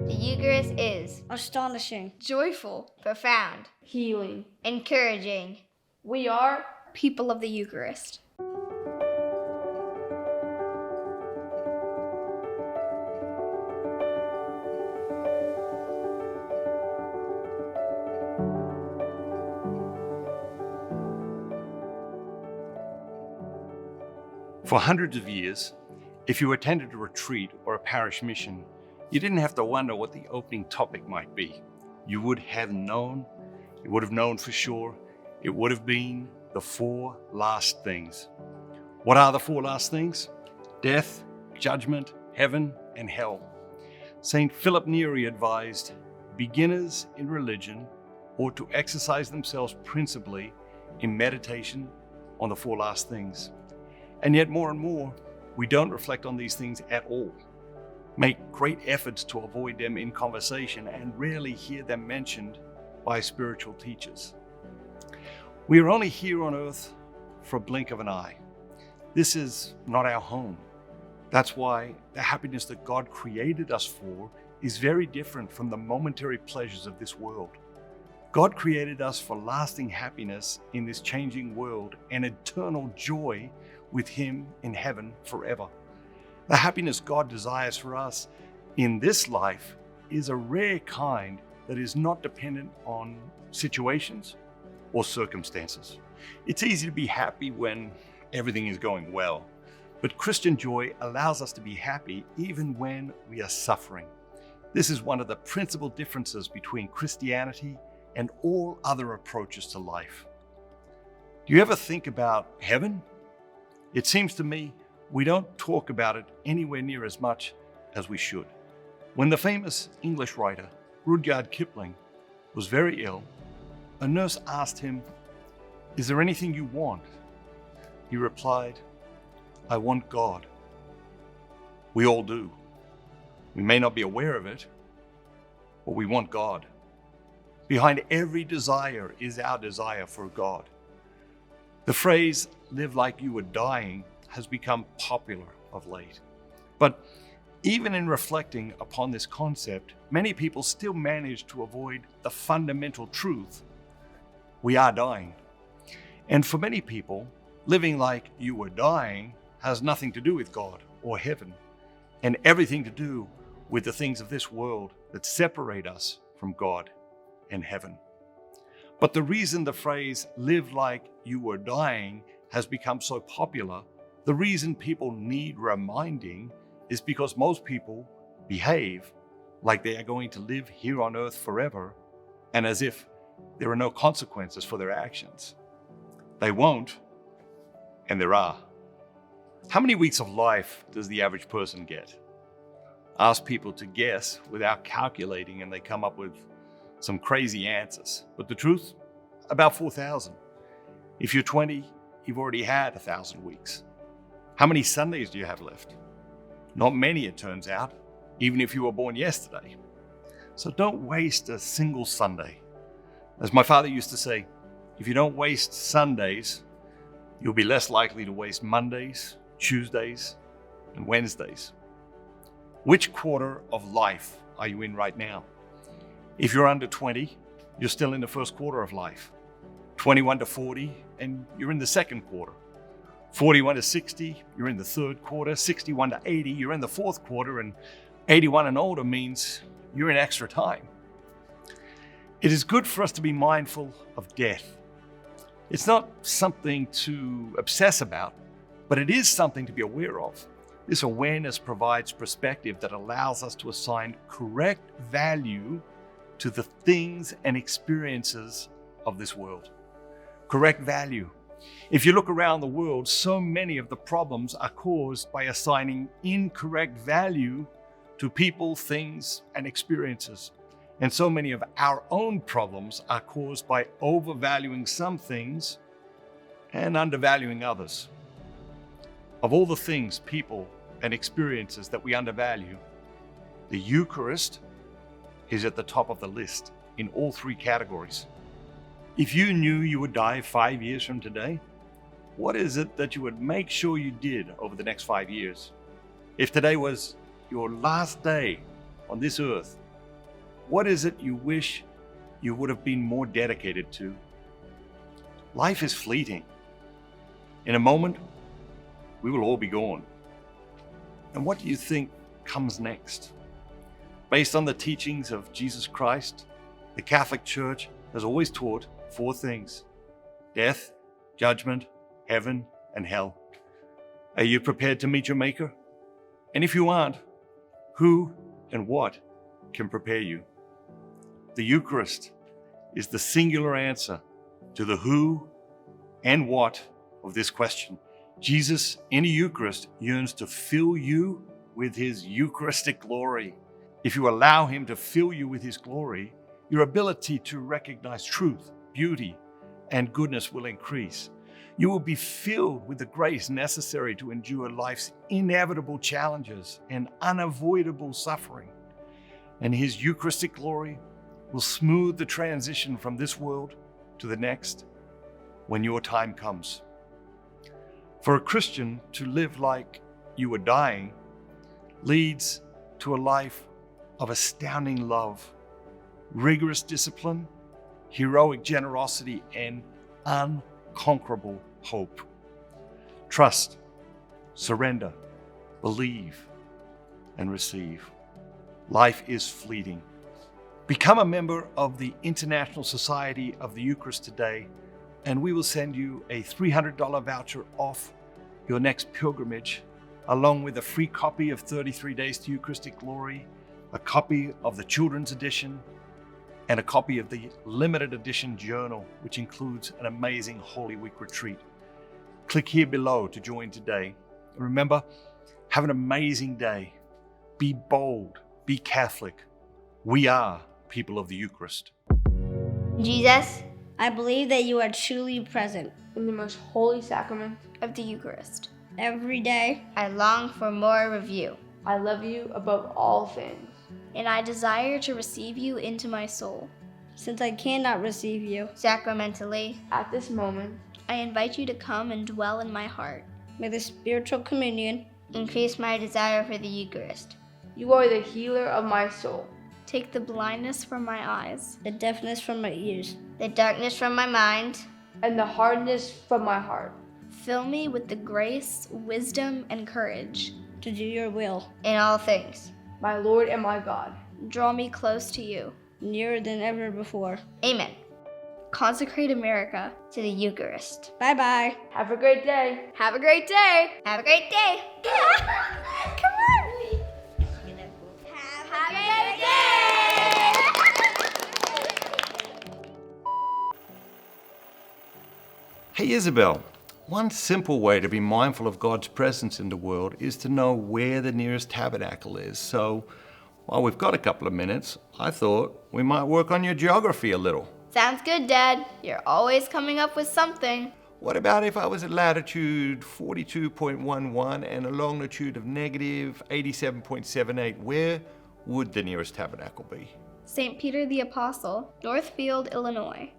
The Eucharist is astonishing, joyful, profound, healing. encouraging. We are People of the Eucharist. For hundreds of years, if you attended a retreat or a parish mission, you didn't have to wonder what the opening topic might be. You would have known for sure, it would have been the four last things. What are the four last things? Death, judgment, heaven, and hell. St. Philip Neri advised beginners in religion ought to exercise themselves principally in meditation on the four last things. And yet more and more, we don't reflect on these things at all, make great efforts to avoid them in conversation, and rarely hear them mentioned by spiritual teachers. We are only here on earth for a blink of an eye. This is not our home. That's why the happiness that God created us for is very different from the momentary pleasures of this world. God created us for lasting happiness in this changing world and eternal joy with Him in heaven forever. The happiness God desires for us in this life is a rare kind that is not dependent on situations or circumstances. It's easy to be happy when everything is going well, but Christian joy allows us to be happy even when we are suffering. This is one of the principal differences between Christianity and all other approaches to life. Do you ever think about heaven? It seems to me we don't talk about it anywhere near as much as we should. When the famous English writer Rudyard Kipling was very ill, a nurse asked him, "Is there anything you want?" He replied, "I want God." We all do. We may not be aware of it, but we want God. Behind every desire is our desire for God. The phrase, "live like you were dying," has become popular of late. But even in reflecting upon this concept, many people still manage to avoid the fundamental truth: we are dying. And for many people, living like you were dying has nothing to do with God or heaven, and everything to do with the things of this world that separate us from God and heaven. But the reason the phrase "live like you were dying" has become so popular, the reason people need reminding, is because most people behave like they are going to live here on earth forever, and as if there are no consequences for their actions. They won't, and there are. How many weeks of life does the average person get? Ask people to guess without calculating, and they come up with some crazy answers. But the truth, about 4,000. If you're 20, you've already had 1,000 weeks. How many Sundays do you have left? Not many, it turns out, even if you were born yesterday. So don't waste a single Sunday. As my father used to say, if you don't waste Sundays, you'll be less likely to waste Mondays, Tuesdays, and Wednesdays. Which quarter of life are you in right now? If you're under 20, you're still in the first quarter of life. 21 to 40, and you're in the second quarter. 41 to 60, you're in the third quarter. 61 to 80, you're in the fourth quarter. And 81 and older means you're in extra time. It is good for us to be mindful of death. It's not something to obsess about, but it is something to be aware of. This awareness provides perspective that allows us to assign correct value to the things and experiences of this world. Correct value. If you look around the world, so many of the problems are caused by assigning incorrect value to people, things, and experiences. And so many of our own problems are caused by overvaluing some things and undervaluing others. Of all the things, people, and experiences that we undervalue, the Eucharist is at the top of the list in all three categories. If you knew you would die 5 years from today, what is it that you would make sure you did over the next 5 years? If today was your last day on this earth, What is it you wish you would have been more dedicated to? Life is fleeting. In a moment, we will all be gone. And what do you think comes next? Based on the teachings of Jesus Christ, the Catholic Church has always taught 4 things: death, judgment, heaven, and hell. Are you prepared to meet your Maker? And if you aren't, who and what can prepare you? The Eucharist is the singular answer to the who and what of this question. Jesus in the Eucharist yearns to fill you with his Eucharistic glory. If you allow him to fill you with his glory, your ability to recognize truth, beauty, and goodness will increase. You will be filled with the grace necessary to endure life's inevitable challenges and unavoidable suffering. And his Eucharistic glory will smooth the transition from this world to the next when your time comes. For a Christian to live like you are dying leads to a life of astounding love, rigorous discipline, heroic generosity, and unconquerable hope. Trust, surrender, believe, and receive. Life is fleeting. Become a member of the International Society of the Eucharist today, and we will send you a $300 voucher off your next pilgrimage, along with a free copy of 33 Days to Eucharistic Glory, a copy of the children's edition, and a copy of the limited edition journal, which includes an amazing Holy Week retreat. Click here below to join today. And remember, have an amazing day. Be bold, be Catholic. We are people of the Eucharist. Jesus I believe that you are truly present in the most holy sacrament of the Eucharist, every day. I long for more of you, I love you above all things. and I desire to receive you into my soul. Since I cannot receive you, Sacramentally, At this moment, I invite you to come and dwell in my heart. may the spiritual communion Increase my desire for the Eucharist. you are the healer of my soul. Take the blindness from my eyes, the deafness from my ears, the darkness from my mind. And the hardness from my heart. Fill me with the grace, wisdom, and courage to do your will, in all things. My Lord and my God. Draw me close to you. nearer than ever before. Amen. Consecrate America to the Eucharist. Bye-bye. Have a great day. Have a great day. Have a great day. Come on. Have a great day. Hey Isabel, one simple way to be mindful of God's presence in the world is to know where the nearest tabernacle is. So, while we've got a couple of minutes, I thought we might work on your geography a little. Sounds good, Dad. You're always coming up with something. What about if I was at latitude 42.11 and a longitude of negative 87.78? Where would the nearest tabernacle be? St. Peter the Apostle, Northfield, Illinois.